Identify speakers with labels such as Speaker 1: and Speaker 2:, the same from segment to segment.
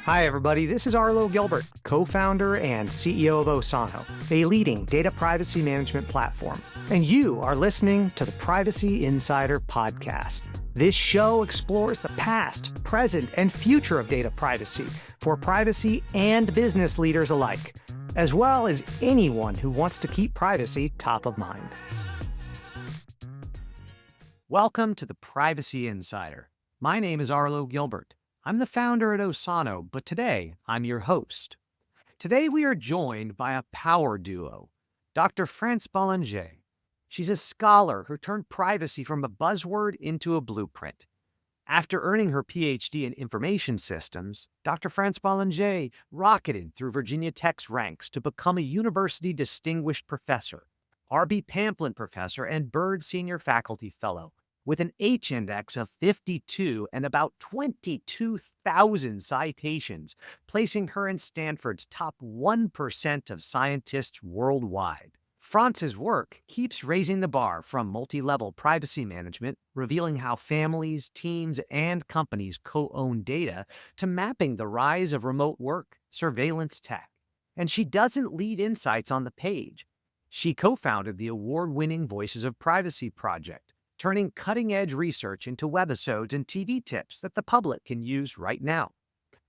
Speaker 1: Hi, everybody. This is Arlo Gilbert, co-founder and CEO of Osano, a leading data privacy management platform. And you are listening to the Privacy Insider podcast. This show explores the past, present, and future of data privacy for privacy and business leaders alike, as well as anyone who wants to keep privacy top of mind. Welcome to the Privacy Insider. My name is Arlo Gilbert. I'm the founder at Osano, but today I'm your host. Today we are joined by a power duo, Dr. France Bélanger. She's a scholar who turned privacy from a buzzword into a blueprint. After earning her PhD in information systems, Dr. France Bélanger rocketed through Virginia Tech's ranks to become a university distinguished professor, R.B. Pamplin professor, and Byrd Senior Faculty Fellow, with an H-index of 52 and about 22,000 citations, placing her in Stanford's top 1% of scientists worldwide. France's work keeps raising the bar from multi-level privacy management, revealing how families, teams, and companies co-own data, to mapping the rise of remote work, surveillance tech. And she doesn't lead insights on the page. She co-founded the award-winning Voices of Privacy project, turning cutting-edge research into webisodes and TV tips that the public can use right now.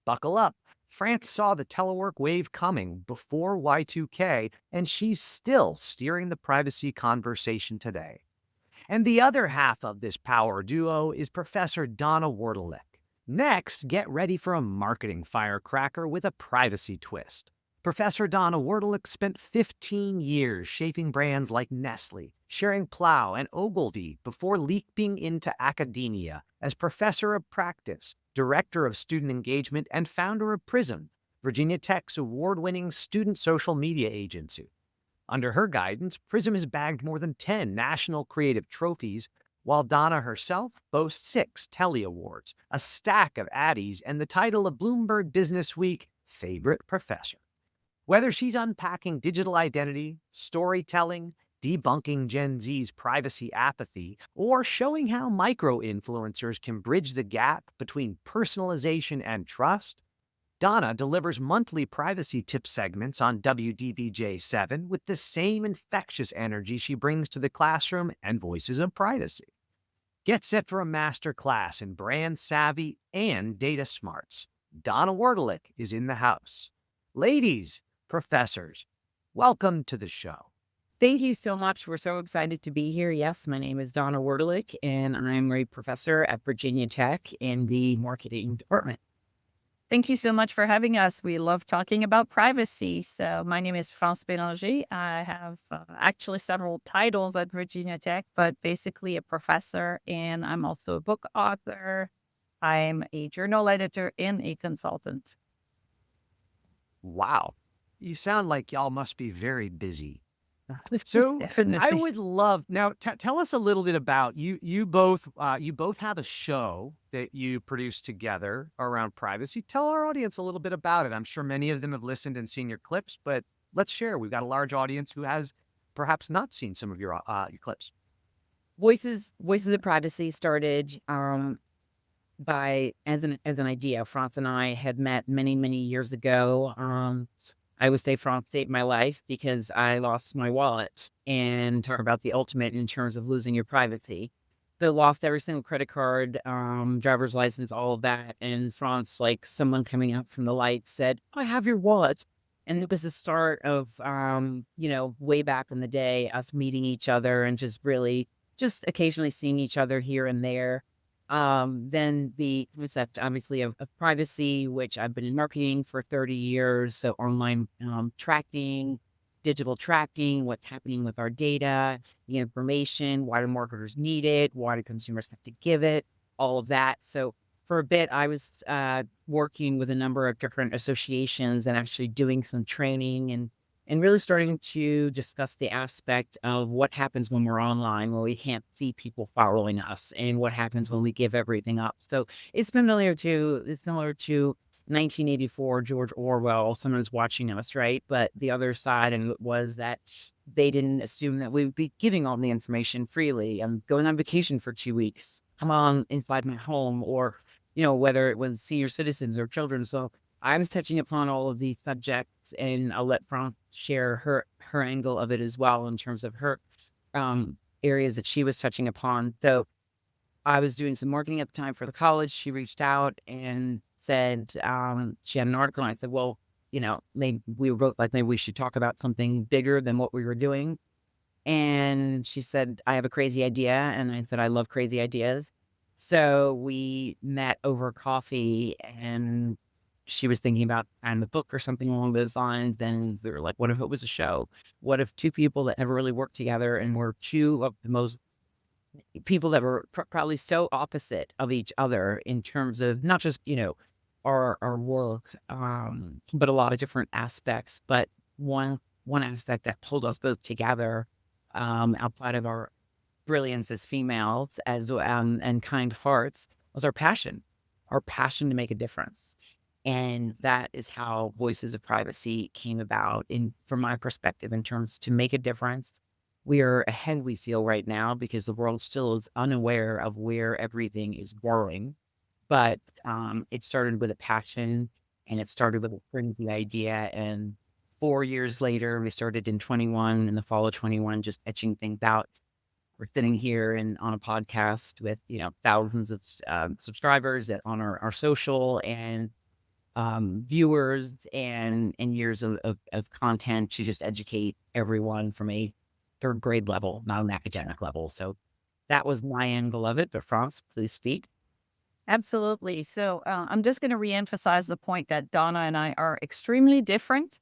Speaker 1: Buckle up. France saw the telework wave coming before Y2K, and she's still steering the privacy conversation today. And the other half of this power duo is Professor Donna Wertalik. Next, get ready for a marketing firecracker with a privacy twist. Professor Donna Wertalik spent 15 years shaping brands like Nestle, Schering-Plough, and Ogilvy before leaping into academia as professor of practice, director of student engagement, and founder of Prism, Virginia Tech's award-winning student social media agency. Under her guidance, Prism has bagged more than 10 national creative trophies, while Donna herself boasts 6 Telly Awards, a stack of Addies, and the title of Bloomberg Businessweek Favorite Professor. Whether she's unpacking digital identity, storytelling, debunking Gen Z's privacy apathy, or showing how micro-influencers can bridge the gap between personalization and trust, Donna delivers monthly privacy tip segments on WDBJ7 with the same infectious energy she brings to the classroom and Voices of Privacy. Get set for a masterclass in brand savvy and data smarts. Donna Wertalik is in the house. Ladies, professors, welcome to the show.
Speaker 2: Thank you so much. We're so excited to be here. Yes, my name is Donna Wertalik, and I'm a professor at Virginia Tech in the marketing department.
Speaker 3: Thank you so much for having us. We love talking about privacy. So my name is France Bélanger. I have actually several titles at Virginia Tech, but basically a professor, and I'm also a book author. I'm a journal editor and a consultant.
Speaker 1: Wow. You sound like y'all must be very busy. So
Speaker 2: Definitely.
Speaker 1: I would love now. Tell us a little bit about you. You both have a show that you produce together around privacy. Tell our audience a little bit about it. I'm sure many of them have listened and seen your clips, but let's share. We've got a large audience who has perhaps not seen some of your clips.
Speaker 2: Voices of Privacy started as an idea. France and I had met many years ago. I would say France saved my life because I lost my wallet, and talk about the ultimate in terms of losing your privacy. So lost every single credit card, driver's license, all of that. And France, like someone coming up from the light, said, "I have your wallet." And it was the start of, way back in the day, us meeting each other and just occasionally seeing each other here and there. Then the concept, obviously, of privacy, which I've been in marketing for 30 years. So online tracking, digital tracking, what's happening with our data, the information, why do marketers need it, why do consumers have to give it, all of that. So for a bit, I was working with a number of different associations and actually doing some training and really starting to discuss the aspect of what happens when we're online, when we can't see people following us, and what happens when we give everything up. So it's similar to 1984, George Orwell, someone's watching us, right? But the other side and it was that they didn't assume that we would be giving all the information freely. I'm going on vacation for 2 weeks. Come on inside my home, or, whether it was senior citizens or children. So I was touching upon all of these subjects, and I'll let France share her angle of it as well in terms of her areas that she was touching upon. So I was doing some marketing at the time for the college. She reached out and said she had an article, and I said, well, maybe we were both like, maybe we should talk about something bigger than what we were doing. And she said, I have a crazy idea. And I said, I love crazy ideas. So we met over coffee, and she was thinking about the book or something along those lines. Then they were like, what if it was a show? What if two people that never really worked together and were two of the most people that were probably so opposite of each other in terms of not just, our work, but a lot of different aspects. But one aspect that pulled us both together, outside of our brilliance as females, and kind hearts, was our passion to make a difference. And that is how Voices of Privacy came about, from my perspective, in terms to make a difference. We are ahead, we feel, right now, because the world still is unaware of where everything is going. But it started with a passion, and it started with a crazy idea. And 4 years later, we started in 21, in the fall of 21, just etching things out. We're sitting here and on a podcast with, thousands of subscribers on our social, and viewers, and years of content to just educate everyone from a third grade level, not an academic level. So that was my angle of it. But France, please speak.
Speaker 3: Absolutely. So I'm just going to reemphasize the point that Donna and I are extremely different.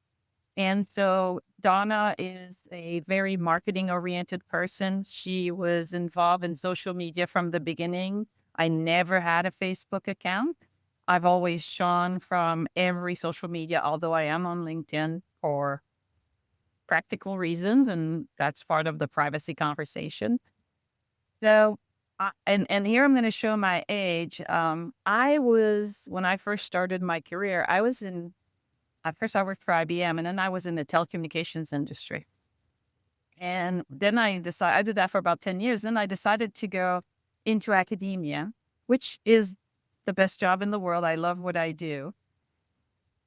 Speaker 3: And so Donna is a very marketing oriented person. She was involved in social media from the beginning. I never had a Facebook account. I've always shone from every social media, although I am on LinkedIn for practical reasons, and that's part of the privacy conversation. So, and here I'm going to show my age. When I first started my career, at first I worked for IBM, and then I was in the telecommunications industry. And then I did that for about 10 years. Then I decided to go into academia, which is the best job in the world. I love what I do.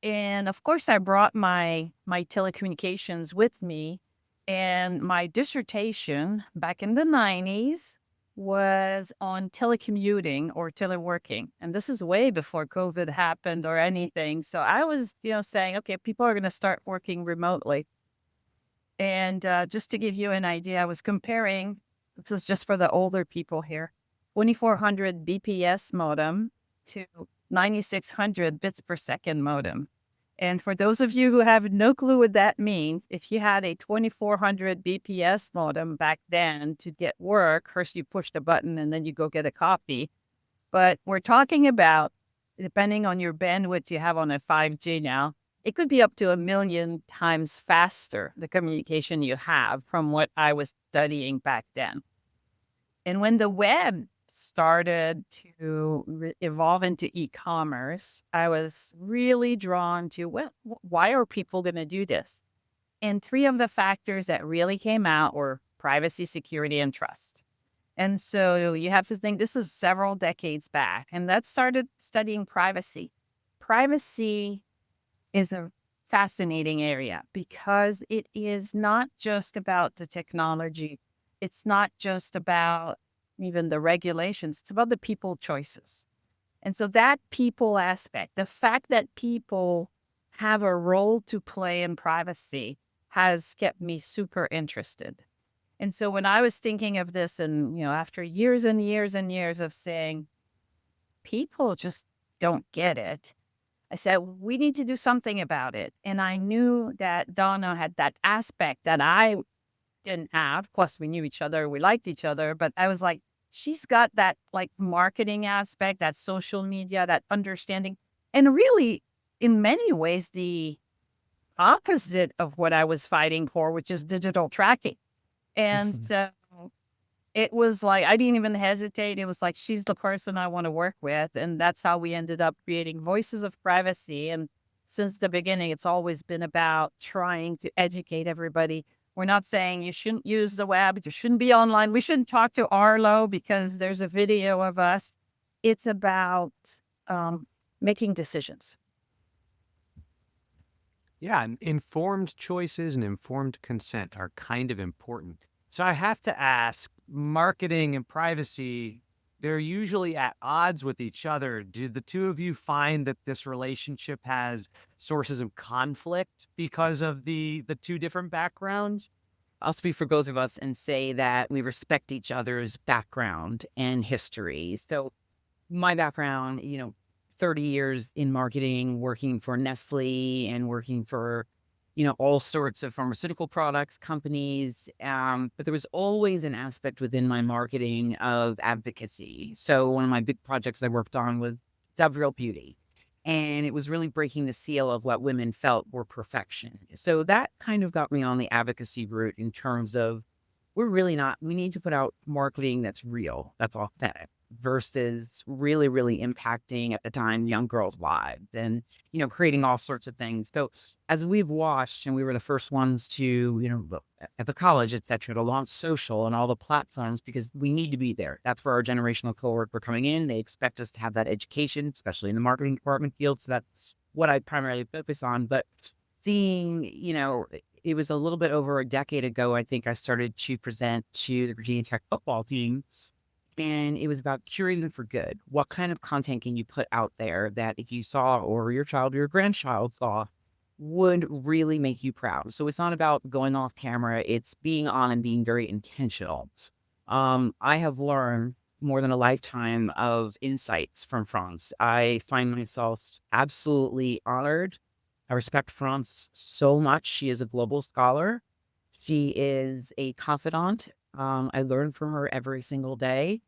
Speaker 3: And of course, I brought my telecommunications with me. And my dissertation back in the 90s was on telecommuting or teleworking. And this is way before COVID happened or anything. So I was, saying, okay, people are going to start working remotely. And just to give you an idea, I was comparing, this is just for the older people here, 2400 BPS modem to 9600 bits per second modem. And for those of you who have no clue what that means, if you had a 2400 BPS modem back then to get work, first you push the button and then you go get a copy. But we're talking about, depending on your bandwidth you have on a 5G now, it could be up to 1 million times faster, the communication you have, from what I was studying back then. And when the web started to evolve into e-commerce, I was really drawn to, well, why are people going to do this? And 3 of the factors that really came out were privacy, security, and trust. And so you have to think this is several decades back, and that started studying privacy. Privacy is a fascinating area because it is not just about the technology. It's not just about even the regulations. It's about the people choices. And so that people aspect, the fact that people have a role to play in privacy, has kept me super interested. And so when I was thinking of this, and, after years and years and years of saying, people just don't get it, I said, we need to do something about it. And I knew that Donna had that aspect that I didn't have. Plus, we knew each other, we liked each other. But I was like, she's got that marketing aspect, that social media, that understanding. And really, in many ways, the opposite of what I was fighting for, which is digital tracking. And so it was like, I didn't even hesitate. It was like, she's the person I want to work with. And that's how we ended up creating Voices of Privacy. And since the beginning, it's always been about trying to educate everybody. We're not saying you shouldn't use the web, you shouldn't be online, we shouldn't talk to Arlo because there's a video of us. It's about making decisions.
Speaker 1: Yeah, and informed choices and informed consent are kind of important. So I have to ask, marketing and privacy, they're usually at odds with each other. Do the two of you find that this relationship has sources of conflict because of the two different backgrounds?
Speaker 2: I'll speak for both of us and say that we respect each other's background and history. So my background, 30 years in marketing, working for Nestle and working for, all sorts of pharmaceutical products companies. But there was always an aspect within my marketing of advocacy. So one of my big projects I worked on was Dove Real Beauty. And it was really breaking the seal of what women felt were perfection. So that kind of got me on the advocacy route in terms of we need to put out marketing that's real, that's authentic versus really, really impacting at the time young girls' lives and, creating all sorts of things. So as we've watched, and we were the first ones to, at the college, et cetera, to launch social and all the platforms because we need to be there. That's where our generational cohort were coming in. They expect us to have that education, especially in the marketing department field. So that's what I primarily focus on. But seeing, it was a little bit over a decade ago, I think I started to present to the Virginia Tech football team. And it was about curating for good. What kind of content can you put out there that if you saw or your child or your grandchild saw would really make you proud? So it's not about going off camera. It's being on and being very intentional. I have learned more than a lifetime of insights from France. I find myself absolutely honored. I respect France so much. She is a global scholar. She is a confidant. I learn from her every single day.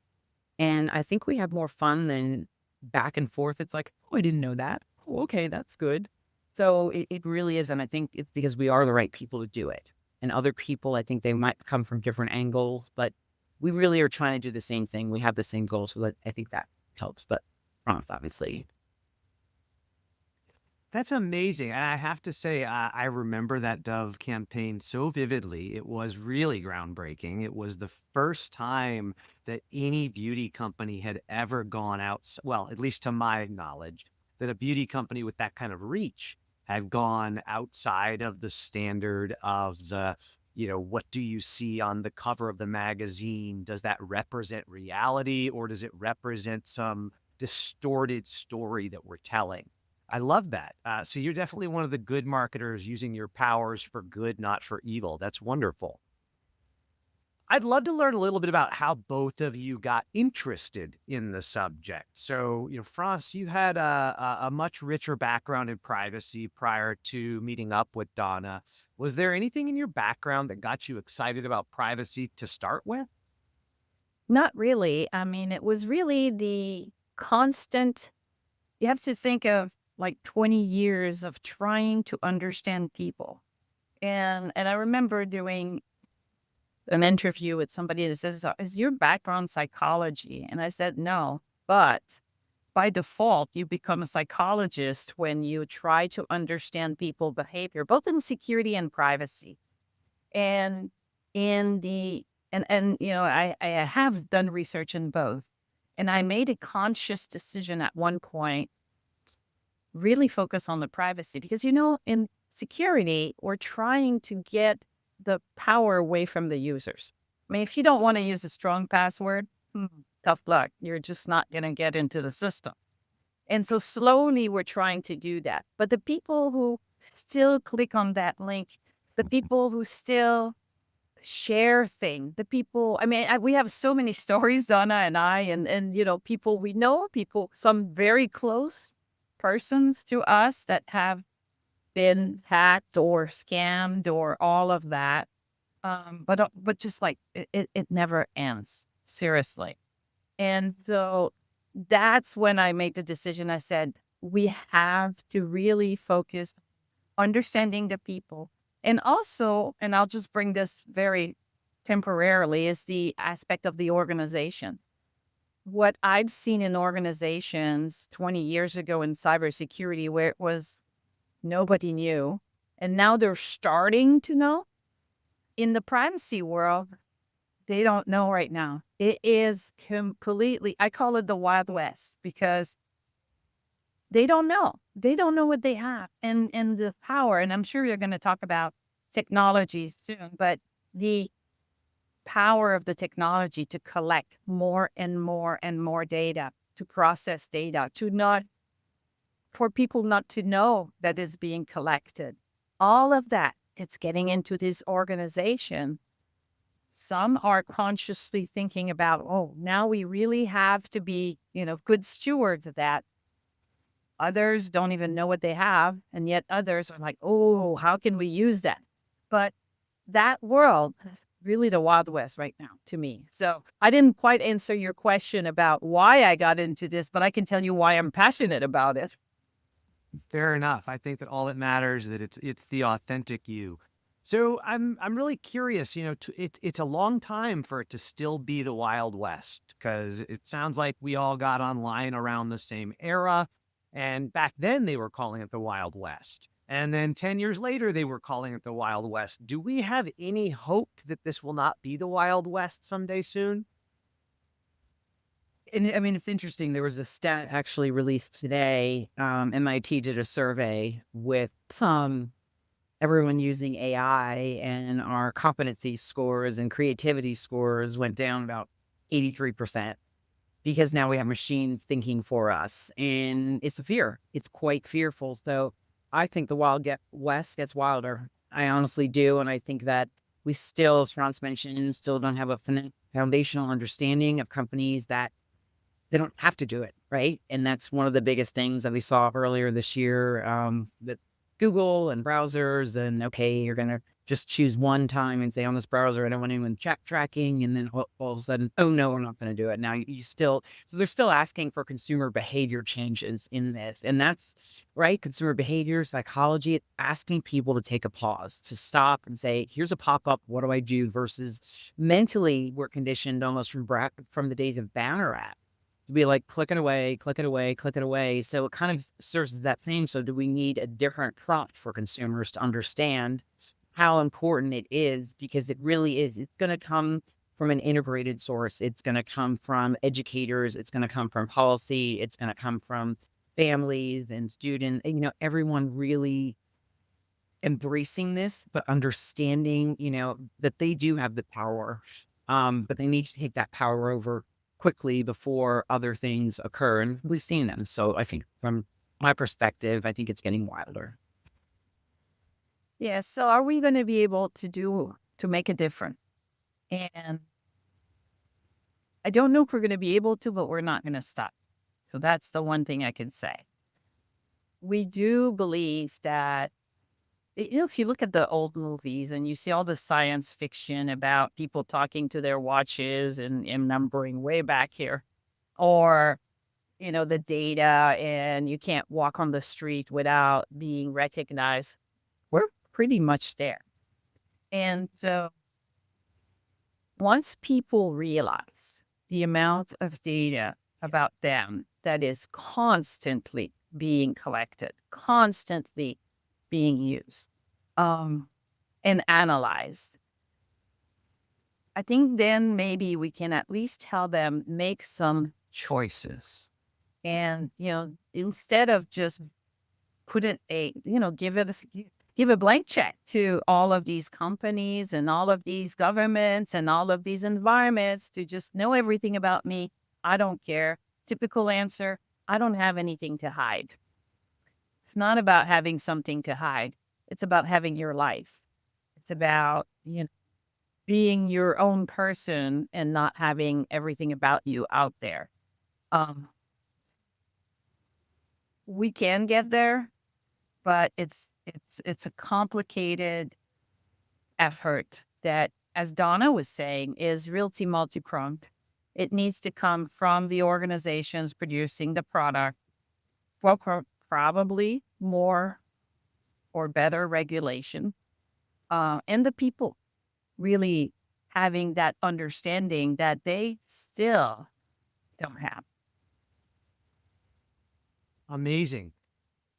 Speaker 2: And I think we have more fun than back and forth. It's like, oh, I didn't know that. Oh, okay, that's good. So it really is. And I think it's because we are the right people to do it. And other people, I think they might come from different angles, but we really are trying to do the same thing. We have the same goals. So I think that helps. But France, obviously.
Speaker 1: That's amazing. And I have to say, I remember that Dove campaign so vividly. It was really groundbreaking. It was the first time that any beauty company had ever gone out, well, at least to my knowledge, that a beauty company with that kind of reach had gone outside of the standard of what do you see on the cover of the magazine? Does that represent reality or does it represent some distorted story that we're telling? I love that. So you're definitely one of the good marketers using your powers for good, not for evil. That's wonderful. I'd love to learn a little bit about how both of you got interested in the subject. So, France, you had a much richer background in privacy prior to meeting up with Donna. Was there anything in your background that got you excited about privacy to start with?
Speaker 3: Not really. I mean, it was really the constant, you have to think of like 20 years of trying to understand people. And I remember doing an interview with somebody that says, "Is your background psychology?" And I said, "No, but by default, you become a psychologist when you try to understand people behavior, both in security and privacy." And in the and I have done research in both. And I made a conscious decision at one point, really focus on the privacy because in security, we're trying to get the power away from the users. I mean, if you don't want to use a strong password, tough luck. You're just not going to get into the system. And so slowly we're trying to do that. But the people who still click on that link, the people who still share thing, the people, I mean, we have so many stories, Donna and I, and people we know, people, some very close persons to us that have been hacked or scammed or all of that. But just like it never ends, seriously. And so that's when I made the decision. I said, we have to really focus understanding the people. And also, and I'll just bring this very temporarily, is the aspect of the organization. What I've seen in organizations 20 years ago in cybersecurity, where it was nobody knew, and now they're starting to know. In the privacy world, they don't know right now. It is completely, I call it the Wild West, because they don't know. They don't know what they have and the power. And I'm sure you're going to talk about technology soon, but the power of the technology to collect more and more and more data, to process data, to not, for people not to know that it's being collected. All of that, it's getting into this organization. Some are consciously thinking about, oh, now we really have to be, good stewards of that. Others don't even know what they have. And yet others are like, oh, how can we use that? But that world is really the Wild West right now to me. So I didn't quite answer your question about why I got into this, but I can tell you why I'm passionate about it.
Speaker 1: Fair enough. I think that all that matters is that it's the authentic you. So I'm really curious. It's a long time for it to still be the Wild West, because it sounds like we all got online around the same era, and back then they were calling it the Wild West, and then 10 years later they were calling it the Wild West. Do we have any hope that this will not be the Wild West someday soon?
Speaker 2: And I mean, it's interesting. There was a stat actually released today. MIT did a survey with everyone using AI, and our competency scores and creativity scores went down about 83% because now we have machines thinking for us. And it's a fear. It's quite fearful. So I think the West gets wilder. I honestly do. And I think that we still, as Franz mentioned, still don't have a foundational understanding of companies that they don't have to do it, right? And that's one of the biggest things that we saw earlier this year, that Google and browsers, and okay, you're going to just choose one time and say on this browser, I don't want anyone tracking. And then all of a sudden, oh no, we're not going to do it. Now so they're still asking for consumer behavior changes in this. And that's right. Consumer behavior, psychology, asking people to take a pause, to stop and say, here's a pop-up. What do I do? Versus mentally, we're conditioned almost from the days of banner app to be like, click it away, click it away, click it away. So it kind of serves as that thing. So do we need a different prompt for consumers to understand how important it is? Because it really is. It's going to come from an integrated source. It's going to come from educators. It's going to come from policy. It's going to come from families and students. And, everyone really embracing this, but understanding, that they do have the power, but they need to take that power over quickly before other things occur. And we've seen them. So I think from my perspective, I think it's getting wilder.
Speaker 3: Yeah. So are we going to be able to make a difference? And I don't know if we're going to be able to, but we're not going to stop. So that's the one thing I can say. We do believe that, if you look at the old movies and you see all the science fiction about people talking to their watches and numbering way back here, or, the data, and you can't walk on the street without being recognized, we're pretty much there. And so once people realize the amount of data about them that is constantly being collected, constantly being used, and analyzed, I think then maybe we can at least tell them, make some choices. And, instead of just give a blank check to all of these companies and all of these governments and all of these environments to just know everything about me. I don't care. Typical answer, I don't have anything to hide. It's not about having something to hide. It's about having your life. It's about, being your own person and not having everything about you out there. We can get there, but it's a complicated effort that, as Donna was saying, is realty multi-pronged. It needs to come from the organizations producing the product, well, probably more or better regulation, and the people really having that understanding that they still don't have.
Speaker 1: Amazing.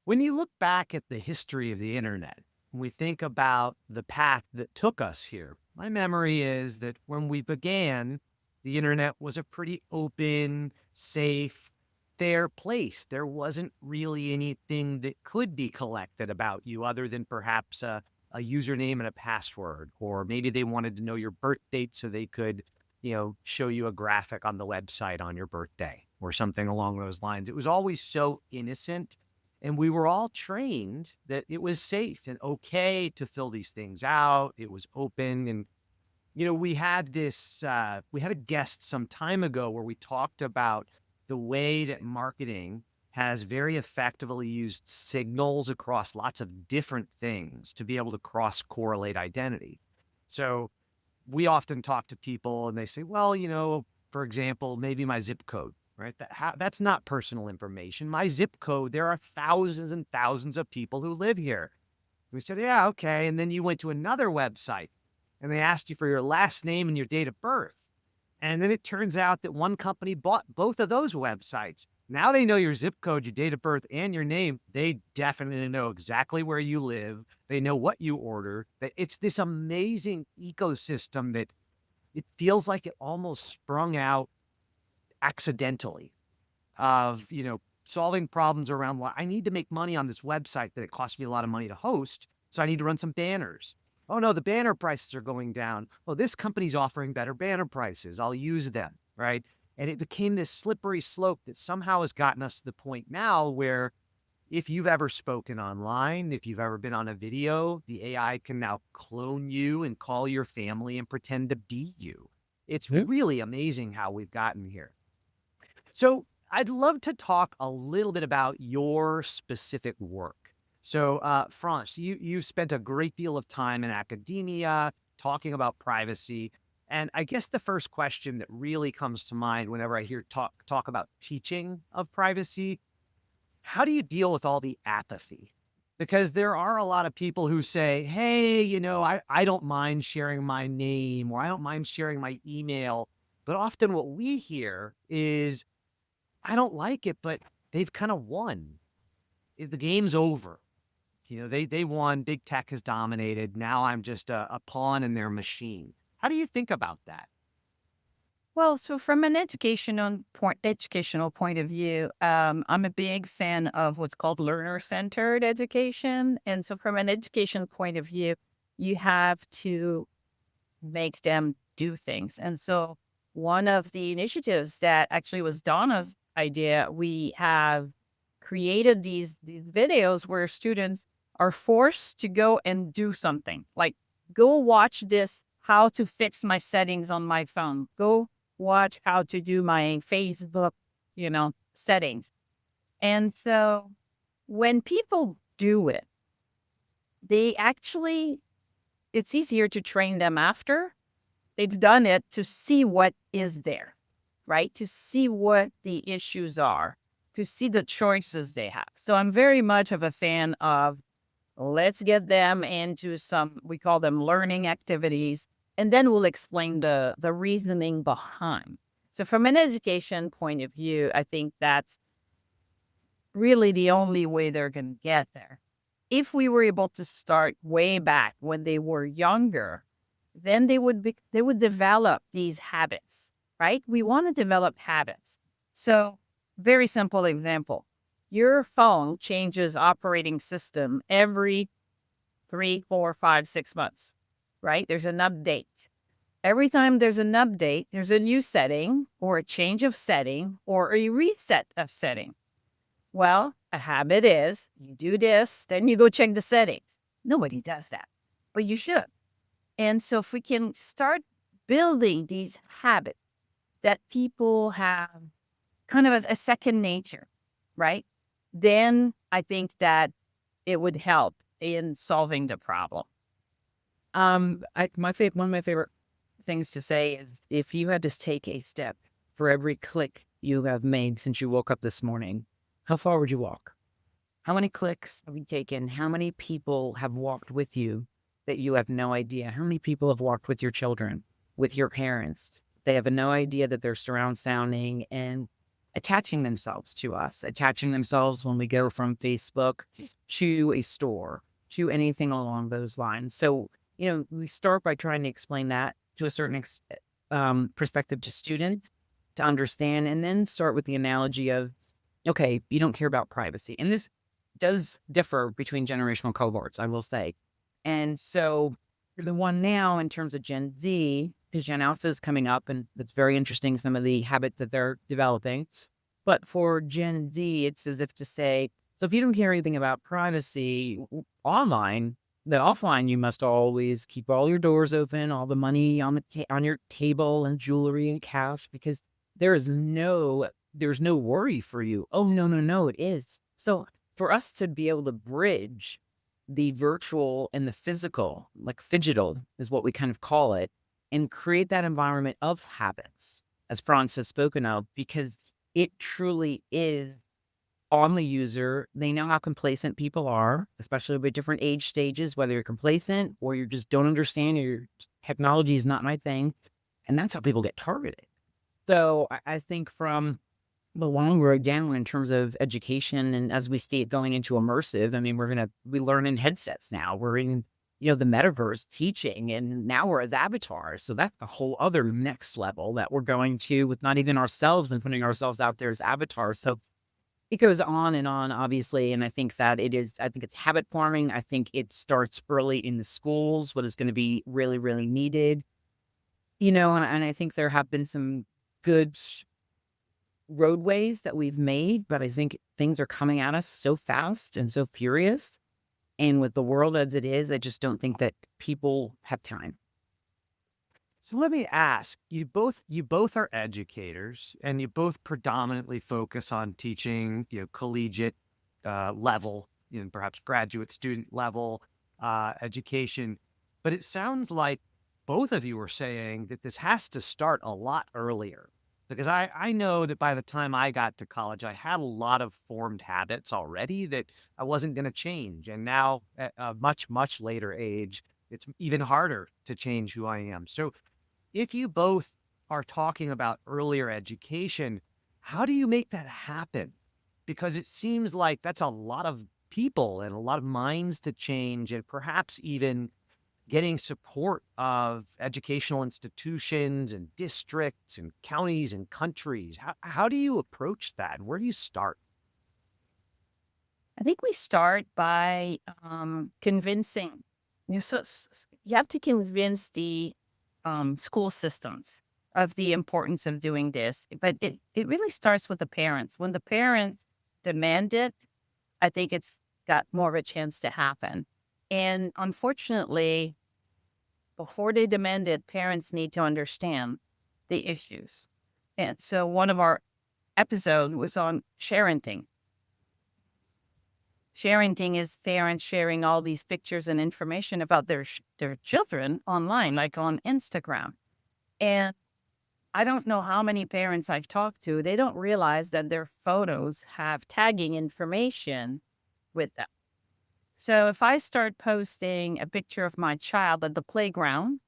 Speaker 1: When you look back at the history of the internet, when we think about the path that took us here, my memory is that when we began, the internet was a pretty open, safe, their place. There wasn't really anything that could be collected about you other than perhaps a username and a password, or maybe they wanted to know your birth date so they could, show you a graphic on the website on your birthday or something along those lines. It was always so innocent. And we were all trained that it was safe and okay to fill these things out. It was open. And, we had we had a guest some time ago where we talked about the way that marketing has very effectively used signals across lots of different things to be able to cross correlate identity. So we often talk to people and they say, well, for example, maybe my zip code, right? That's not personal information. My zip code, there are thousands and thousands of people who live here. We said, yeah, okay. And then you went to another website and they asked you for your last name and your date of birth. And then it turns out that one company bought both of those websites. Now they know your zip code, your date of birth, and your name. They definitely know exactly where you live. They know what you order. It's this amazing ecosystem that it feels like it almost sprung out accidentally of, solving problems around, well, I need to make money on this website that it costs me a lot of money to host. So I need to run some banners. Oh no, the banner prices are going down. Well, this company's offering better banner prices. I'll use them, right? And it became this slippery slope that somehow has gotten us to the point now where if you've ever spoken online, if you've ever been on a video, the AI can now clone you and call your family and pretend to be you. It's really amazing how we've gotten here. So I'd love to talk a little bit about your specific work. So, France, you've spent a great deal of time in academia talking about privacy. And I guess the first question that really comes to mind whenever I hear talk about teaching of privacy, how do you deal with all the apathy? Because there are a lot of people who say, hey, I don't mind sharing my name or I don't mind sharing my email. But often what we hear is, I don't like it, but they've kind of won. The game's over. They won. Big tech has dominated. Now I'm just a pawn in their machine. How do you think about that?
Speaker 3: Well, so from an educational point of view, I'm a big fan of what's called learner-centered education. And so from an education point of view, you have to make them do things. And so one of the initiatives that actually was Donna's idea, we have created these videos where students are forced to go and do something. Like, go watch this, how to fix my settings on my phone. Go watch how to do my Facebook, settings. And so when people do it, it's easier to train them after they've done it to see what is there, right? To see what the issues are, to see the choices they have. So I'm very much of a fan of, let's get them into we call them learning activities, and then we'll explain the reasoning behind. So from an education point of view, I think that's really the only way they're going to get there. If we were able to start way back when they were younger, then they would develop these habits, right? We want to develop habits. So very simple example. Your phone changes operating system every 3, 4, 5, 6 months, right? There's an update. Every time there's an update, there's a new setting or a change of setting or a reset of setting. Well, a habit is you do this, then you go check the settings. Nobody does that, but you should. And so if we can start building these habits that people have kind of a second nature, right? Then I think that it would help in solving the problem.
Speaker 2: One of my favorite things to say is, if you had to take a step for every click you have made since you woke up this morning, how far would you walk? How many clicks have you taken? How many people have walked with you that you have no idea? How many people have walked with your children, with your parents? They have no idea that they're surround sounding and attaching themselves to us, attaching themselves when we go from Facebook to a store, to anything along those lines. So, we start by trying to explain that to a certain perspective to students to understand, and then start with the analogy of okay, you don't care about privacy. And this does differ between generational cohorts, I will say. And so for the one now in terms of Gen Z, because Gen Alpha is coming up and that's very interesting, some of the habits that they're developing. But for Gen Z, it's as if to say, so if you don't care anything about privacy online, the offline, you must always keep all your doors open, all the money on on your table and jewelry and cash, because there's no worry for you. Oh, no, no, no, it is. So for us to be able to bridge the virtual and the physical, like phygital is what we kind of call it, and create that environment of habits, as Franz has spoken of, because it truly is on the user. They know how complacent people are, especially with different age stages, whether you're complacent or you just don't understand your technology is not my thing. And that's how people get targeted. So I think from the long road down in terms of education, and as we see it going into immersive, I mean, we learn in headsets now. We're in, the metaverse teaching, and now we're as avatars. So that's a whole other next level that we're going to with not even ourselves and putting ourselves out there as avatars. So it goes on, obviously. And I think it's habit forming. I think it starts early in the schools, what is going to be really, really needed, and I think there have been some good roadways that we've made, but I think things are coming at us so fast and so furious. And with the world as it is, I just don't think that people have time.
Speaker 1: So let me ask, you both are educators and you both predominantly focus on teaching, collegiate level, perhaps graduate student level education. But it sounds like both of you are saying that this has to start a lot earlier. Because I know that by the time I got to college, I had a lot of formed habits already that I wasn't going to change. And now at a much, much later age, it's even harder to change who I am. So if you both are talking about earlier education, how do you make that happen? Because it seems like that's a lot of people and a lot of minds to change, and perhaps even getting support of educational institutions and districts and counties and countries. How do you approach that? Where do you start?
Speaker 3: I think we start by convincing. You have to convince the school systems of the importance of doing this. But it really starts with the parents. When the parents demand it, I think it's got more of a chance to happen. And unfortunately, before they demand it, parents need to understand the issues. And so one of our episodes was on sharenting. Sharenting is parents sharing all these pictures and information about their children online, like on Instagram. And I don't know how many parents I've talked to, they don't realize that their photos have tagging information with them. So if I start posting a picture of my child at the playground,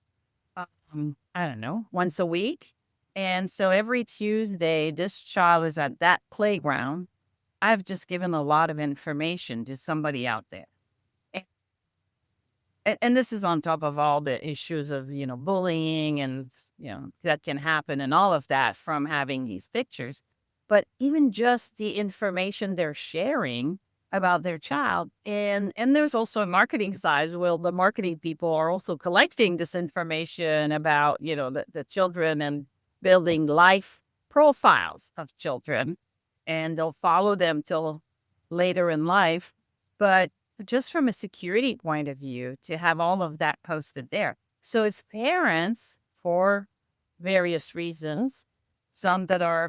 Speaker 3: I don't know, once a week, and so every Tuesday, this child is at that playground, I've just given a lot of information to somebody out there. And this is on top of all the issues of, bullying and, that can happen and all of that from having these pictures. But even just the information they're sharing about their child. And there's also a marketing side. Well, the marketing people are also collecting this information about, the children and building life profiles of children. And they'll follow them till later in life. But just from a security point of view, to have all of that posted there. So if parents, for various reasons, some that are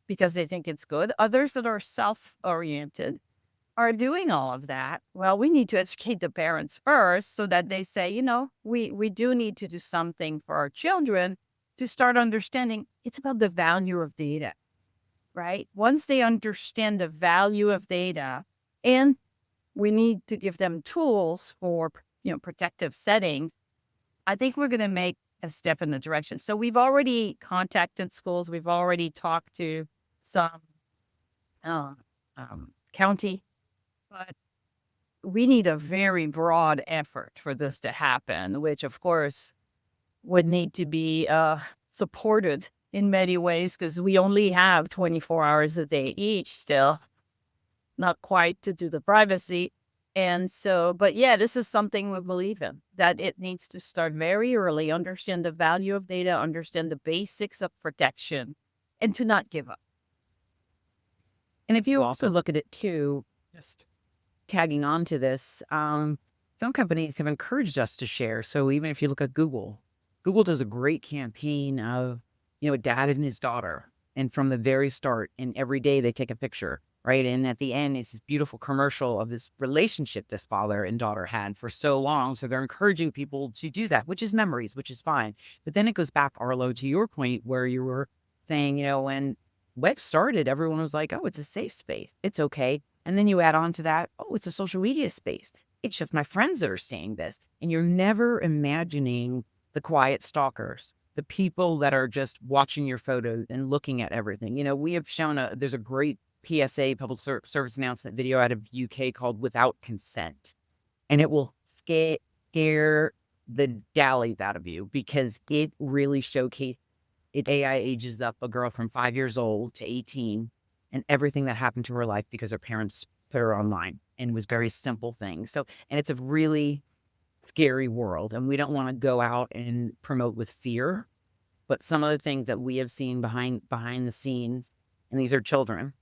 Speaker 3: because they think it's good, others that are self-oriented, are doing all of that, well, we need to educate the parents first so that they say, we do need to do something for our children to start understanding it's about the value of data, right? Once they understand the value of data, and we need to give them tools for, protective settings, I think we're going to make a step in the direction. So we've already contacted schools. We've already talked to some county, but we need a very broad effort for this to happen, which of course would need to be supported in many ways because we only have 24 hours a day each still, not quite to do the privacy. And so, but yeah, this is something we believe in, that it needs to start very early, understand the value of data, understand the basics of protection, and to not give up.
Speaker 2: And if you also look at it too, just tagging on to this, some companies have encouraged us to share. So even if you look at Google, Google does a great campaign of, a dad and his daughter. And from the very start, and every day they take a picture, right? And at the end, it's this beautiful commercial of this relationship this father and daughter had for so long. So they're encouraging people to do that, which is memories, which is fine. But then it goes back, Arlo, to your point where you were saying, when web started, everyone was like, oh, it's a safe space. It's okay. And then you add on to that, oh, it's a social media space. It's just my friends that are saying this. And you're never imagining the quiet stalkers, the people that are just watching your photos and looking at everything. We have shown there's a great PSA, public service announcement video out of UK called Without Consent. And it will scare the dallies out of you because it really showcases it. AI ages up a girl from 5 years old to 18 and everything that happened to her life because her parents put her online, and it was very simple things. So, and it's a really scary world, and we don't want to go out and promote with fear, but some of the things that we have seen behind the scenes, and these are children,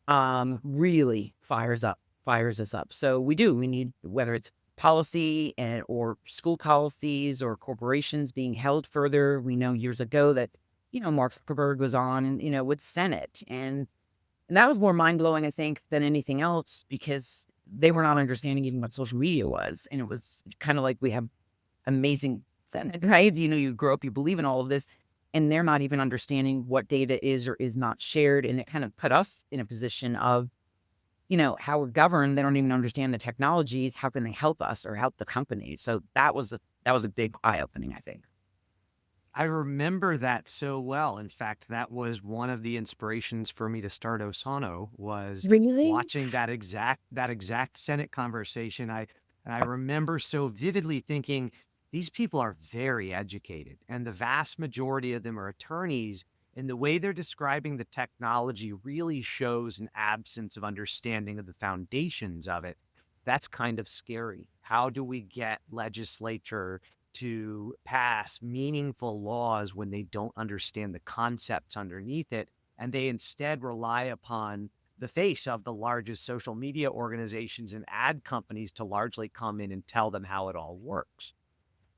Speaker 2: really fires us up. So we need, whether it's policy or school policies or corporations being held further. We know years ago that, Mark Zuckerberg was on, with Senate, and that was more mind-blowing, I think, than anything else because they were not understanding even what social media was. And it was kind of like we have amazing Senate, right? You grow up, you believe in all of this, and they're not even understanding what data is or is not shared. And it kind of put us in a position of, how we're governed. They don't even understand the technologies. How can they help us or help the company? So that was a big eye-opening, I think.
Speaker 1: I remember that so well. In fact, that was one of the inspirations for me to start Osano was
Speaker 2: Really?
Speaker 1: watching that exact Senate conversation. I remember so vividly thinking these people are very educated, and the vast majority of them are attorneys. And the way they're describing the technology really shows an absence of understanding of the foundations of it. That's kind of scary. How do we get legislature to pass meaningful laws when they don't understand the concepts underneath it, and they instead rely upon the face of the largest social media organizations and ad companies to largely come in and tell them how it all works?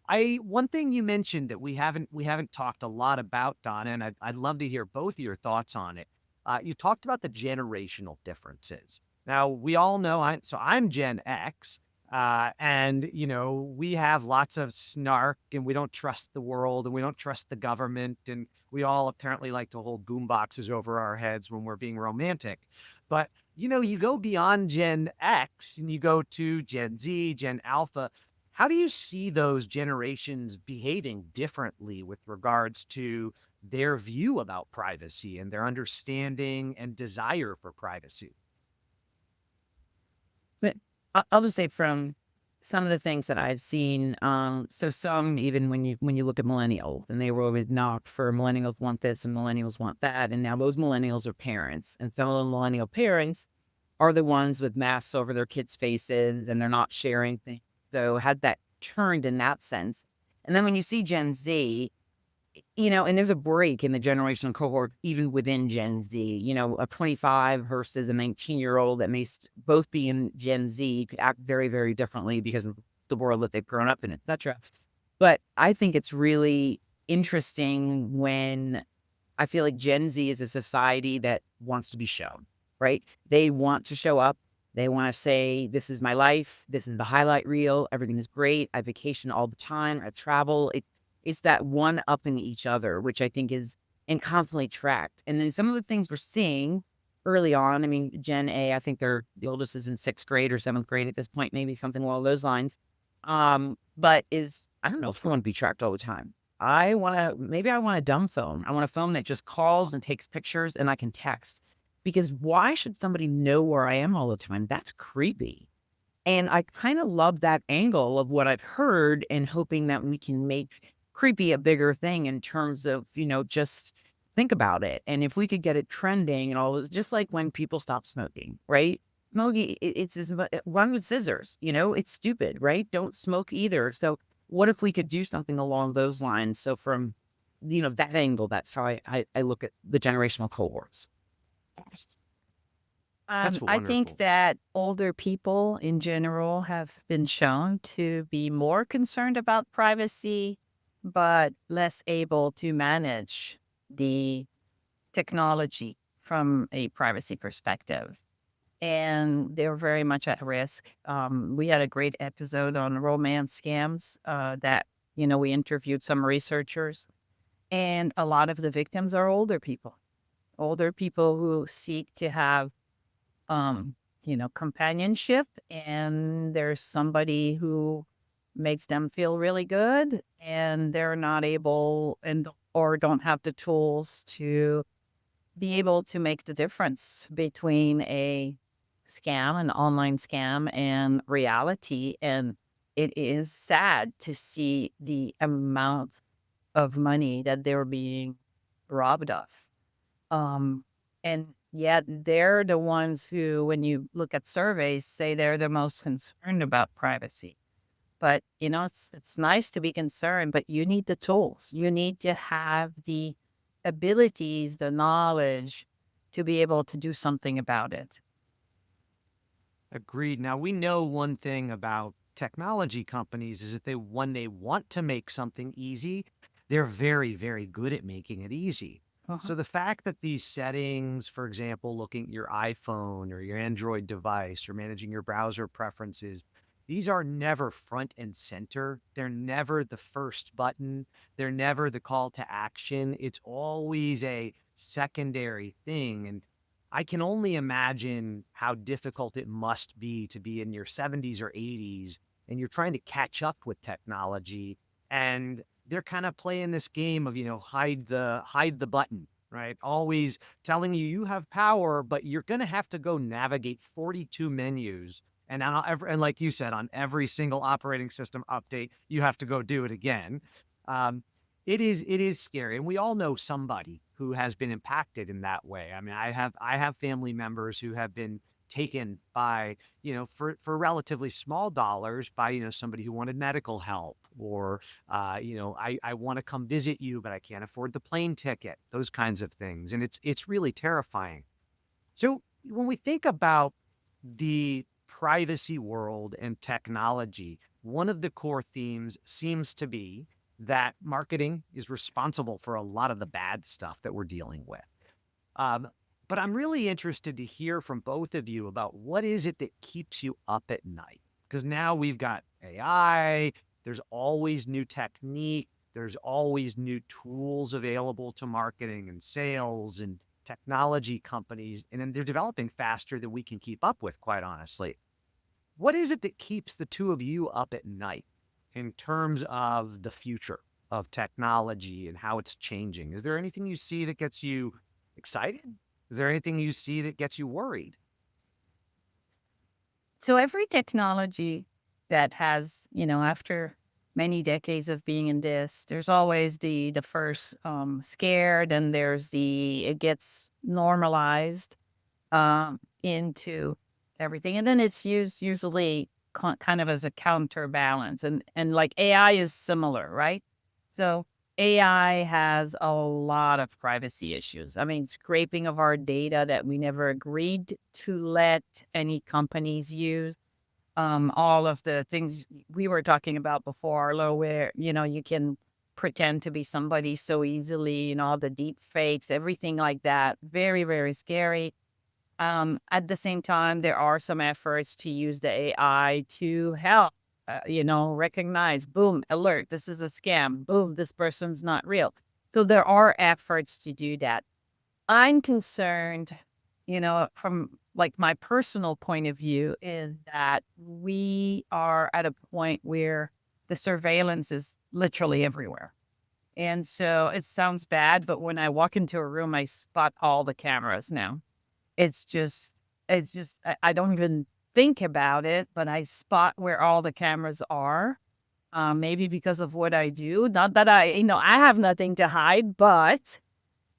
Speaker 1: One thing you mentioned that we haven't talked a lot about, Donna, and I'd love to hear both of your thoughts on it. You talked about the generational differences. Now we all know I'm Gen X. And, we have lots of snark, and we don't trust the world, and we don't trust the government. And we all apparently like to hold boom boxes over our heads when we're being romantic. But, you go beyond Gen X and you go to Gen Z, Gen Alpha. How do you see those generations behaving differently with regards to their view about privacy and their understanding and desire for privacy?
Speaker 2: But I'll just say from some of the things that I've seen, so some, even when you look at millennials, and they were always knocked for millennials want this and millennials want that, and now those millennials are parents, and some of the millennial parents are the ones with masks over their kids' faces, and they're not sharing things. So had that turned in that sense. And then when you see Gen Z, and there's a break in the generational cohort, even within Gen Z, a 25 versus a 19-year-old that may both be in Gen Z could act very, very differently because of the world that they've grown up in, et cetera. But I think it's really interesting when I feel like Gen Z is a society that wants to be shown, right? They want to show up. They want to say, this is my life. This is the highlight reel. Everything is great. I vacation all the time. I travel. It's that one up in each other, which I think is and constantly tracked. And then some of the things we're seeing early on, I mean, Gen A, I think the oldest is in 6th grade or 7th grade at this point, maybe something along those lines. But I don't know if we want to be tracked all the time. Maybe I want a dumb phone. I want a phone that just calls and takes pictures and I can text. Because why should somebody know where I am all the time? That's creepy. And I kind of love that angle of what I've heard and hoping that we can make creepy a bigger thing in terms of, just think about it. And if we could get it trending and all this, just like when people stop smoking, right? Smoking, it's as run with scissors, it's stupid, right? Don't smoke either. So what if we could do something along those lines? So from, that angle, that's how I look at the generational cohorts.
Speaker 1: That's
Speaker 3: I think
Speaker 1: wonderful.
Speaker 3: that older people in general have been shown to be more concerned about privacy, but less able to manage the technology from a privacy perspective. And they're very much at risk. We had a great episode on romance scams that, we interviewed some researchers, and a lot of the victims are older people who seek to have um, companionship, and there's somebody who makes them feel really good, and they're not able or don't have the tools to be able to make the difference between an online scam, and reality. And it is sad to see the amount of money that they're being robbed of. Um, and yet they're the ones who, when you look at surveys, say they're the most concerned about privacy. But it's nice to be concerned, but you need the tools. You need to have the abilities, the knowledge to be able to do something about it.
Speaker 1: Agreed. Now, we know one thing about technology companies is that when they want to make something easy, they're very, very good at making it easy.
Speaker 3: Uh-huh.
Speaker 1: So the fact that these settings, for example, looking at your iPhone or your Android device or managing your browser preferences, these are never front and center. They're never the first button. They're never the call to action. It's always a secondary thing. And I can only imagine how difficult it must be to be in your 70s or 80s and you're trying to catch up with technology, and they're kind of playing this game of, hide the button, right? Always telling you have power, but you're going to have to go navigate 42 menus. And like you said, on every single operating system update, you have to go do it again. Um, it is scary, and we all know somebody who has been impacted in that way. I mean, I have family members who have been taken by, for relatively small dollars by, somebody who wanted medical help, or I want to come visit you, but I can't afford the plane ticket, those kinds of things. And it's really terrifying. So when we think about the privacy world and technology, one of the core themes seems to be that marketing is responsible for a lot of the bad stuff that we're dealing with. Um, but I'm really interested to hear from both of you about what is it that keeps you up at night? Because now we've got AI, there's always new technique, there's always new tools available to marketing and sales and technology companies, and then they're developing faster than we can keep up with, quite honestly. What is it that keeps the two of you up at night in terms of the future of technology and how it's changing? Is there anything you see that gets you excited? Is there anything you see that gets you worried?
Speaker 3: So every technology that has, after many decades of being in this, there's always the first scare, then there's it gets normalized into everything, and then it's used usually kind of as a counterbalance, and like AI is similar, right? So AI has a lot of privacy issues. I mean, scraping of our data that we never agreed to let any companies use. All of the things we were talking about before, Arlo, where, you can pretend to be somebody so easily, all the deep fakes, everything like that. Very, very scary. At the same time, there are some efforts to use the AI to help, recognize, boom, alert, this is a scam. Boom, this person's not real. So there are efforts to do that. I'm concerned, from like my personal point of view, is that we are at a point where the surveillance is literally everywhere. And so it sounds bad, but when I walk into a room, I spot all the cameras now. It's just, I don't even think about it, but I spot where all the cameras are. Maybe because of what I do. Not that I have nothing to hide, but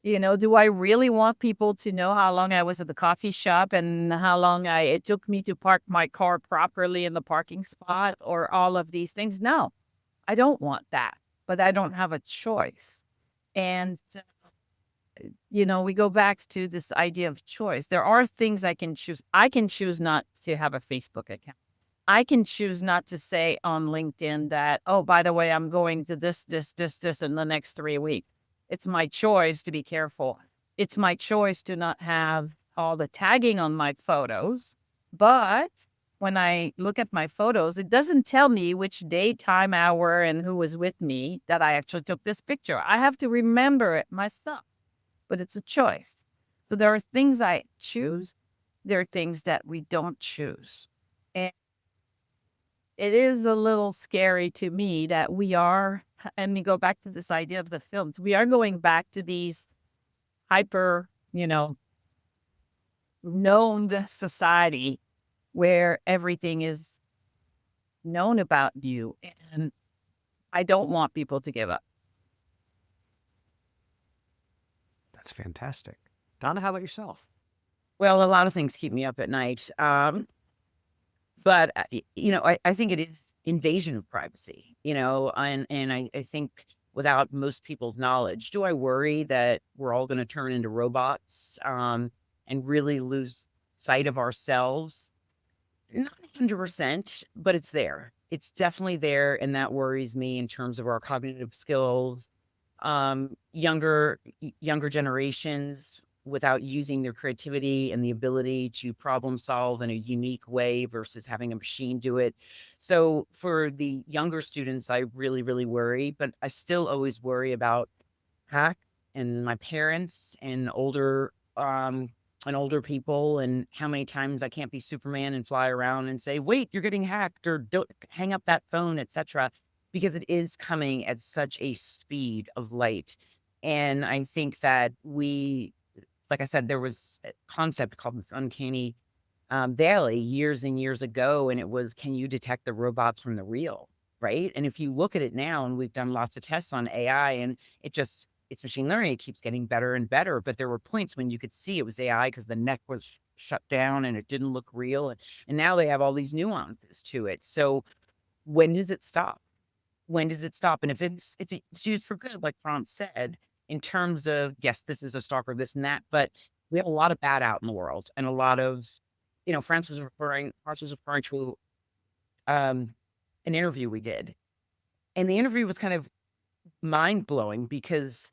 Speaker 3: Do I really want people to know how long I was at the coffee shop and how long it took me to park my car properly in the parking spot or all of these things? No, I don't want that, but I don't have a choice. And, we go back to this idea of choice. There are things I can choose. I can choose not to have a Facebook account. I can choose not to say on LinkedIn that, oh, by the way, I'm going to this in the next 3 weeks. It's my choice to be careful. It's my choice to not have all the tagging on my photos. But when I look at my photos, it doesn't tell me which day, time, hour, and who was with me that I actually took this picture. I have to remember it myself, but it's a choice. So there are things I choose. There are things that we don't choose. And it is a little scary to me that and we go back to this idea of the films, we are going back to these hyper, known society where everything is known about you. And I don't want people to give up.
Speaker 1: That's fantastic. Donna, how about yourself?
Speaker 2: Well, a lot of things keep me up at night. But, I think it is invasion of privacy, and I think without most people's knowledge, do I worry that we're all going to turn into robots and really lose sight of ourselves? Not 100%, but it's there. It's definitely there. And that worries me in terms of our cognitive skills. Younger generations, without using their creativity and the ability to problem solve in a unique way versus having a machine do it. So for the younger students, I really, really worry, but I still always worry about hack and my parents and older people, and how many times I can't be Superman and fly around and say, wait, you're getting hacked, or don't hang up that phone, etc., because it is coming at such a speed of light. And I think that like I said, there was a concept called this uncanny valley years and years ago, and it was, can you detect the robots from the real, right? And if you look at it now, and we've done lots of tests on AI, and it's machine learning, it keeps getting better and better, but there were points when you could see it was AI because the neck was shut down and it didn't look real, and now they have all these nuances to it. So when does it stop? When does it stop? And if it's used for good, like Franz said, in terms of, yes, this is a stalker, this and that, but we have a lot of bad out in the world, and a lot of, Franz was referring to an interview we did. And the interview was kind of mind blowing because,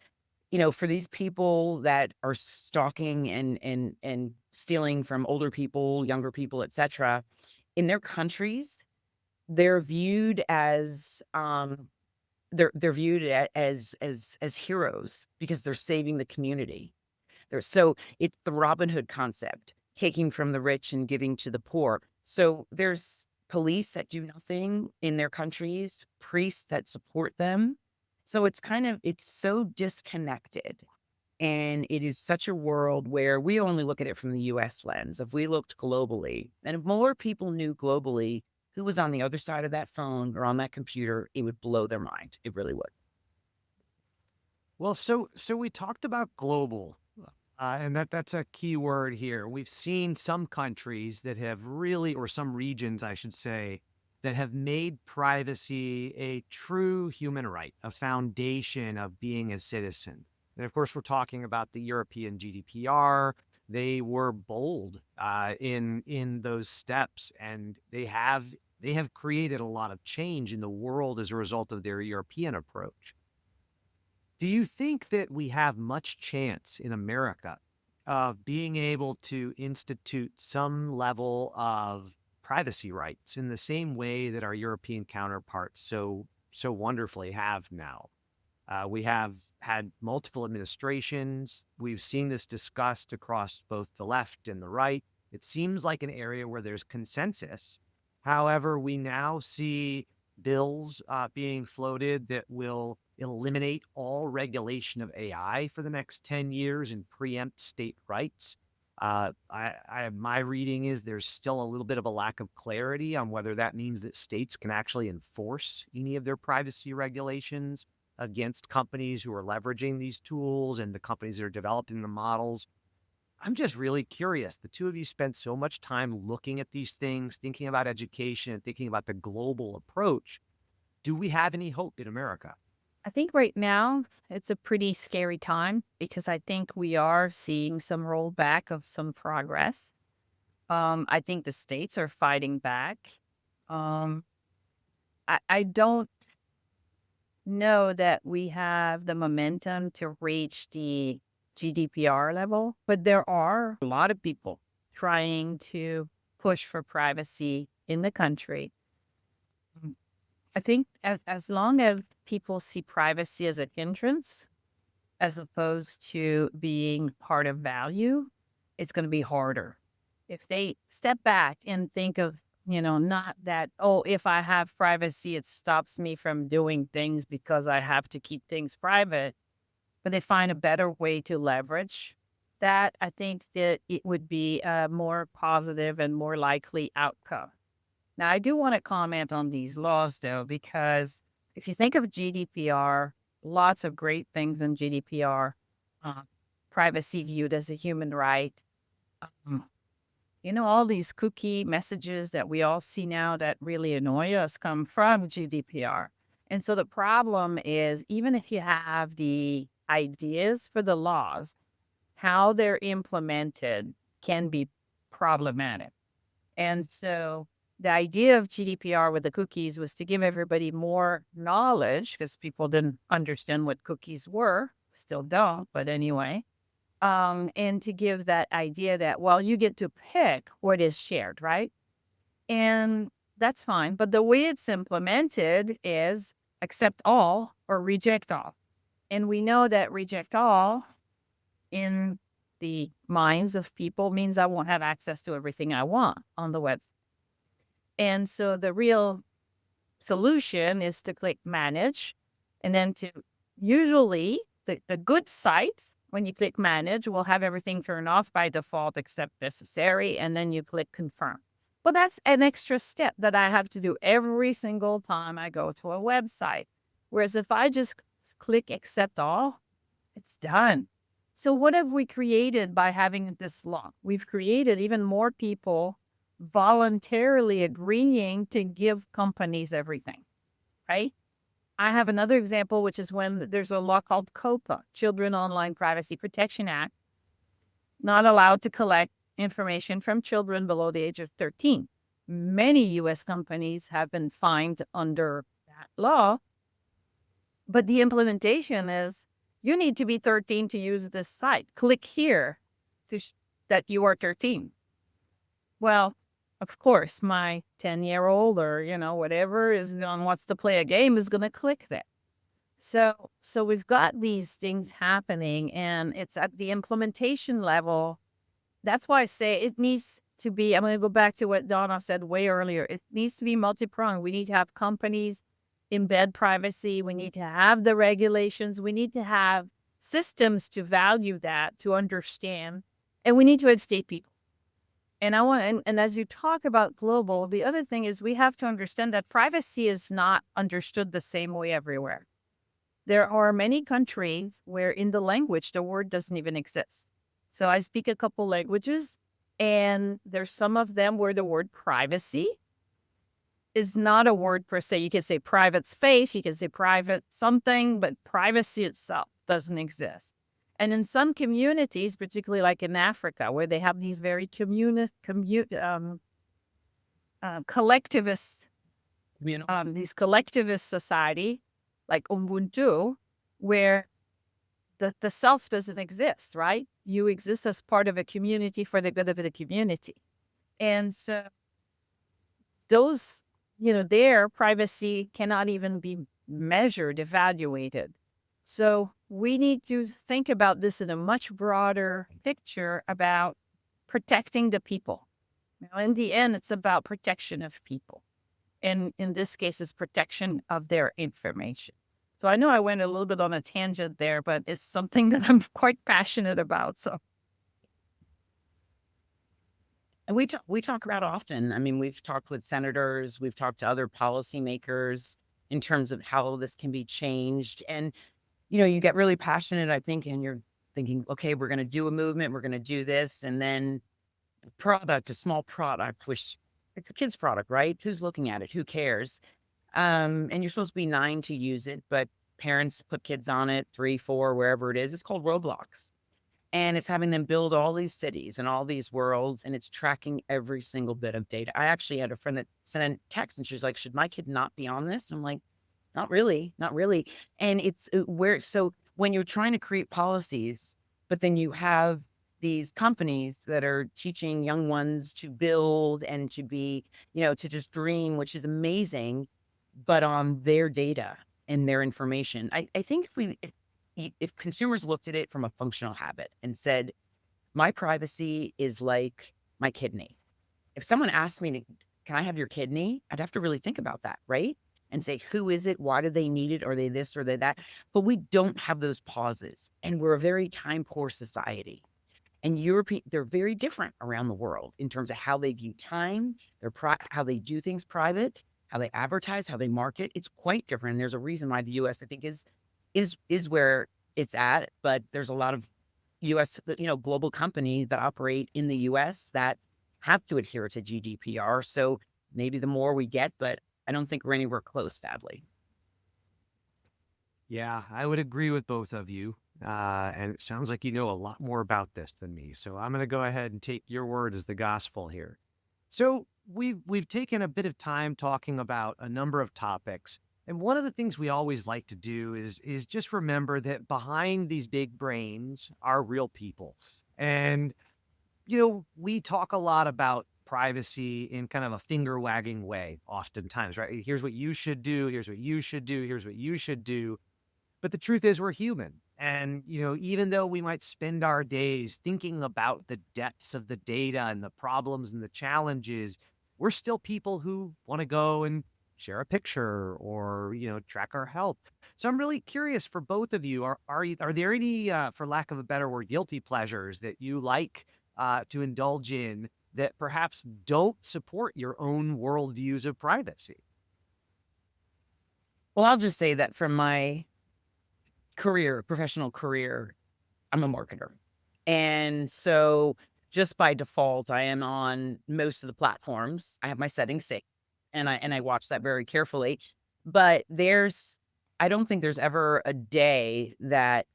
Speaker 2: for these people that are stalking and stealing from older people, younger people, etc., in their countries, they're viewed as they're viewed as heroes because they're saving the community. So it's the Robin Hood concept, taking from the rich and giving to the poor. So there's police that do nothing in their countries, priests that support them. So it's so disconnected. And it is such a world where we only look at it from the US lens. If we looked globally, and if more people knew globally who was on the other side of that phone or on that computer, it would blow their mind. It really would.
Speaker 1: Well, so we talked about global, and that's a key word here. We've seen some countries that have really, or some regions, I should say, that have made privacy a true human right, a foundation of being a citizen. And of course, we're talking about the European GDPR. They were bold in those steps, and they have created a lot of change in the world as a result of their European approach. Do you think that we have much chance in America of being able to institute some level of privacy rights in the same way that our European counterparts so wonderfully have now? We have had multiple administrations. We've seen this discussed across both the left and the right. It seems like an area where there's consensus. However, we now see bills being floated that will eliminate all regulation of AI for the next 10 years and preempt state rights. My reading is there's still a little bit of a lack of clarity on whether that means that states can actually enforce any of their privacy regulations. against companies who are leveraging these tools and the companies that are developing the models. I'm just really curious. The two of you spend so much time looking at these things, thinking about education and thinking about the global approach. Do we have any hope in America?
Speaker 3: I think right now it's a pretty scary time because I think we are seeing some rollback of some progress. I think the states are fighting back. Um, I don't know that we have the momentum to reach the GDPR level, but there are a lot of people trying to push for privacy in the country. Mm, I think as long as people see privacy as a hindrance, as opposed to being part of value, it's going to be harder. If they step back and think of, not that, oh, if I have privacy, it stops me from doing things because I have to keep things private, but they find a better way to leverage that, I think that it would be a more positive and more likely outcome. Now, I do want to comment on these laws, though, because if you think of GDPR, lots of great things in GDPR, uh, privacy viewed as a human right. Um, all these cookie messages that we all see now that really annoy us come from GDPR. And so the problem is, even if you have the ideas for the laws, how they're implemented can be problematic. And so the idea of GDPR with the cookies was to give everybody more knowledge because people didn't understand what cookies were, still don't, but anyway. And to give that idea that, well, you get to pick what is shared, right? And that's fine. But the way it's implemented is accept all or reject all. And we know that reject all in the minds of people means I won't have access to everything I want on the website. And so the real solution is to click manage and then to usually the good sites, when you click manage, will have everything turned off by default except necessary. And then you click confirm. Well, that's an extra step that I have to do every single time I go to a website. Whereas if I just click accept all, it's done. So what have we created by having this law? We've created even more people voluntarily agreeing to give companies everything, right? I have another example, which is when there's a law called COPA, Children Online Privacy Protection Act, not allowed to collect information from children below the age of 13. Many U.S. companies have been fined under that law, but the implementation is you need to be 13 to use this site. Click here that you are 13. Well, of course, my 10-year-old or, whatever wants to play a game is going to click there. So we've got these things happening and it's at the implementation level. That's why I say it needs to be, I'm going to go back to what Donna said way earlier. It needs to be multi-pronged. We need to have companies embed privacy. We need to have the regulations. We need to have systems to value that, to understand, and we need to educate people. And and as you talk about global, the other thing is we have to understand that privacy is not understood the same way everywhere. There are many countries where in the language, the word doesn't even exist. So I speak a couple languages, and there's some of them where the word privacy is not a word per se. You can say private space, you can say private something, but privacy itself doesn't exist. And in some communities, particularly like in Africa, where they have these very collectivist, these collectivist society, like Ubuntu, where the self doesn't exist, right? You exist as part of a community for the good of the community. And so those, their privacy cannot even be measured, evaluated. So we need to think about this in a much broader picture about protecting the people. In the end, it's about protection of people. And in this case, it's protection of their information. So I know I went a little bit on a tangent there, but it's something that I'm quite passionate about. So,
Speaker 2: And we talk about often. I mean, we've talked with senators, we've talked to other policymakers. in terms of how this can be changed. And, you get really passionate, I think, and you're thinking, okay, we're going to do a movement, we're going to do this. And then product, a small product, which it's a kid's product, right? Who's looking at it? Who cares? And you're supposed to be 9 to use it, but parents put kids on it, 3, 4, wherever it is. It's called Roblox. And it's having them build all these cities and all these worlds, and it's tracking every single bit of data. I actually had a friend that sent a text and she's like, should my kid not be on this? And I'm like, not really, not really. And it's so when you're trying to create policies, but then you have these companies that are teaching young ones to build and to be, to just dream, which is amazing, but on their data and their information. I think if consumers looked at it from a functional habit and said, my privacy is like my kidney. If someone asked me, can I have your kidney? I'd have to really think about that, right? And say, who is it? Why do they need it? Are they this or they that? But we don't have those pauses. And we're a very time-poor society. And they're very different around the world in terms of how they view time, how they do things private, how they advertise, how they market. It's quite different. And there's a reason why the US, I think, is where it's at. But there's a lot of US, global companies that operate in the US that have to adhere to GDPR. So maybe the more we get, but I don't think we're anywhere close, sadly.
Speaker 1: Yeah, I would agree with both of you. And it sounds like you know a lot more about this than me. So I'm going to go ahead and take your word as the gospel here. So we've taken a bit of time talking about a number of topics. And one of the things we always like to do is just remember that behind these big brains are real people. And, we talk a lot about privacy in kind of a finger wagging way, oftentimes, right? Here's what you should do. Here's what you should do. Here's what you should do. But the truth is we're human. And, even though we might spend our days thinking about the depths of the data and the problems and the challenges, we're still people who want to go and share a picture or, track our health. So I'm really curious for both of you, are there any, for lack of a better word, guilty pleasures that you like to indulge in that perhaps don't support your own worldviews of privacy?
Speaker 2: Well, I'll just say that from my professional career, I'm a marketer. And so just by default, I am on most of the platforms. I have my settings saved and I watch that very carefully. But I don't think there's ever a day that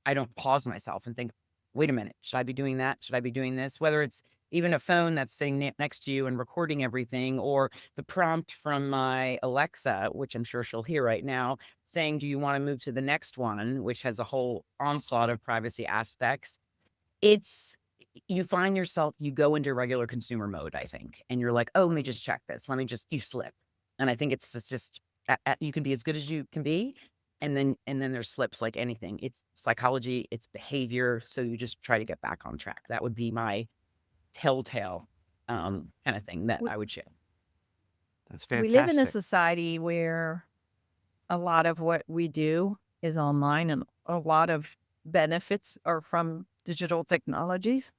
Speaker 2: I don't pause myself and think, wait a minute, should I be doing that? Should I be doing this? Whether it's even a phone that's sitting next to you and recording everything, or the prompt from my Alexa, which I'm sure she'll hear right now, saying, do you want to move to the next one, which has a whole onslaught of privacy aspects. You find yourself, you go into regular consumer mode, I think, and you're like, oh, let me just check this. You slip. And I think it's just you can be as good as you can be. And then there's slips like anything. It's psychology, it's behavior. So you just try to get back on track. That would be my telltale kind of thing that I would share.
Speaker 1: That's fantastic.
Speaker 3: We live in a society where a lot of what we do is online and a lot of benefits are from digital technologies.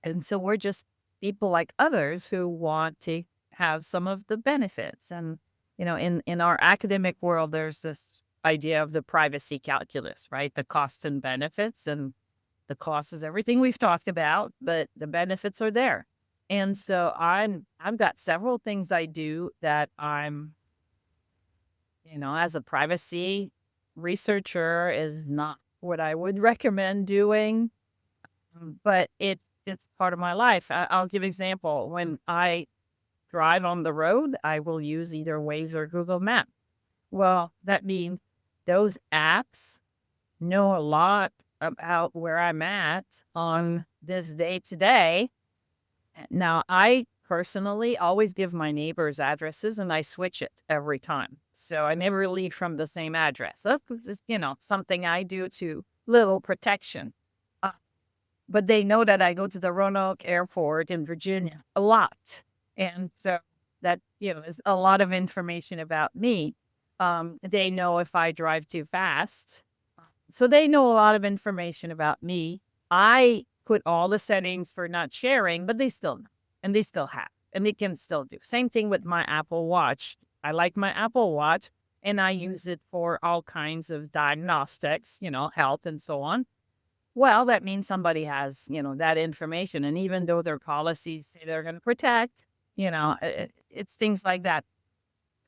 Speaker 3: And so we're just people like others who want to have some of the benefits. And, in our academic world, there's this idea of the privacy calculus, right? The costs and benefits, and the cost is everything we've talked about, but the benefits are there. And so I've got several things I do that I'm, as a privacy researcher is not what I would recommend doing, but it's part of my life. I'll give example. When I drive on the road, I will use either Waze or Google Maps. Well, that means those apps know a lot about where I'm at on this day today. Now, I personally always give my neighbors addresses and I switch it every time. So I never leave from the same address. That's just, something I do to little protection. But they know that I go to the Roanoke Airport in Virginia a lot. And so that, is a lot of information about me. They know if I drive too fast. So they know a lot of information about me. I put all the settings for not sharing, but they still know, and they still have, and they can still do. Same thing with my Apple Watch. I like my Apple Watch and I use it for all kinds of diagnostics, health and so on. Well, that means somebody has, that information. And even though their policies say they're going to protect, it's things like that.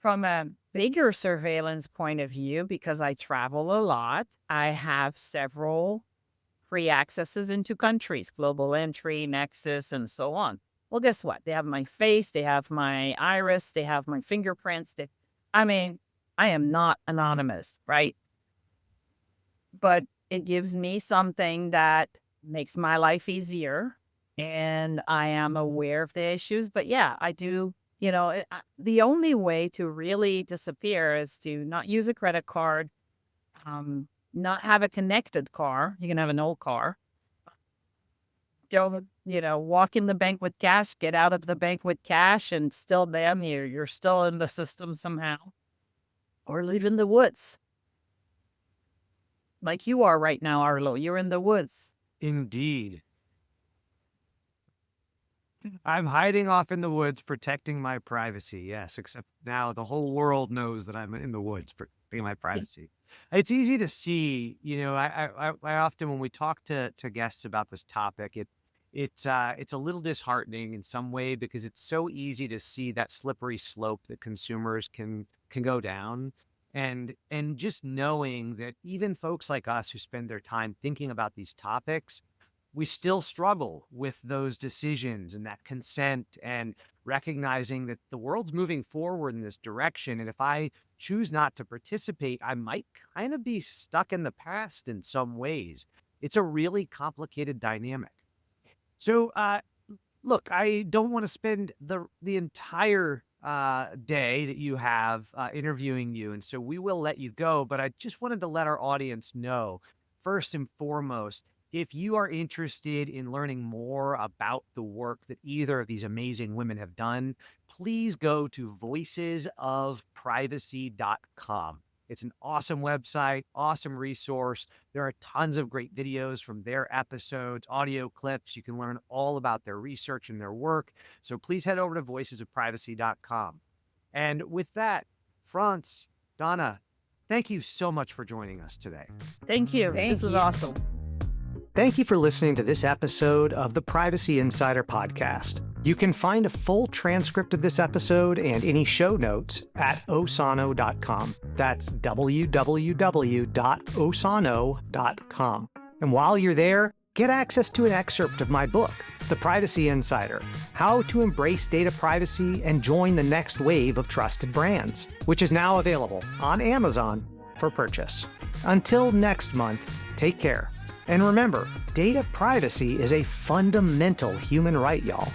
Speaker 3: From a bigger surveillance point of view, because I travel a lot, I have several free accesses into countries, global entry, nexus, and so on. Well, guess what? They have my face, they have my iris, they have my fingerprints. I am not anonymous, right? But it gives me something that makes my life easier, and I am aware of the issues. But yeah, I do. The only way to really disappear is to not use a credit card, not have a connected car. You can have an old car. Don't, walk in the bank with cash, get out of the bank with cash, and still damn you're still in the system somehow. Or live in the woods. Like you are right now, Arlo. You're in the woods.
Speaker 1: Indeed. I'm hiding off in the woods, protecting my privacy. Yes, except now the whole world knows that I'm in the woods protecting my privacy. It's easy to see, I often, when we talk to guests about this topic, it's a little disheartening in some way because it's so easy to see that slippery slope that consumers can go down. And just knowing that even folks like us who spend their time thinking about these topics, we still struggle with those decisions and that consent and recognizing that the world's moving forward in this direction. And if I choose not to participate, I might kind of be stuck in the past in some ways. It's a really complicated dynamic. So, look, I don't want to spend the entire day that you have interviewing you. And so we will let you go. But I just wanted to let our audience know, first and foremost, if you are interested in learning more about the work that either of these amazing women have done, please go to voicesofprivacy.com. It's an awesome website, awesome resource. There are tons of great videos from their episodes, audio clips. You can learn all about their research and their work. So please head over to voicesofprivacy.com. And with that, France, Donna, thank you so much for joining us today.
Speaker 3: Thank you. This was awesome.
Speaker 1: Thank you for listening to this episode of the Privacy Insider Podcast. You can find a full transcript of this episode and any show notes at osano.com. That's www.osano.com. And while you're there, get access to an excerpt of my book, The Privacy Insider: How to Embrace Data Privacy and Join the Next Wave of Trusted Brands, which is now available on Amazon for purchase. Until next month, take care. And remember, data privacy is a fundamental human right, y'all.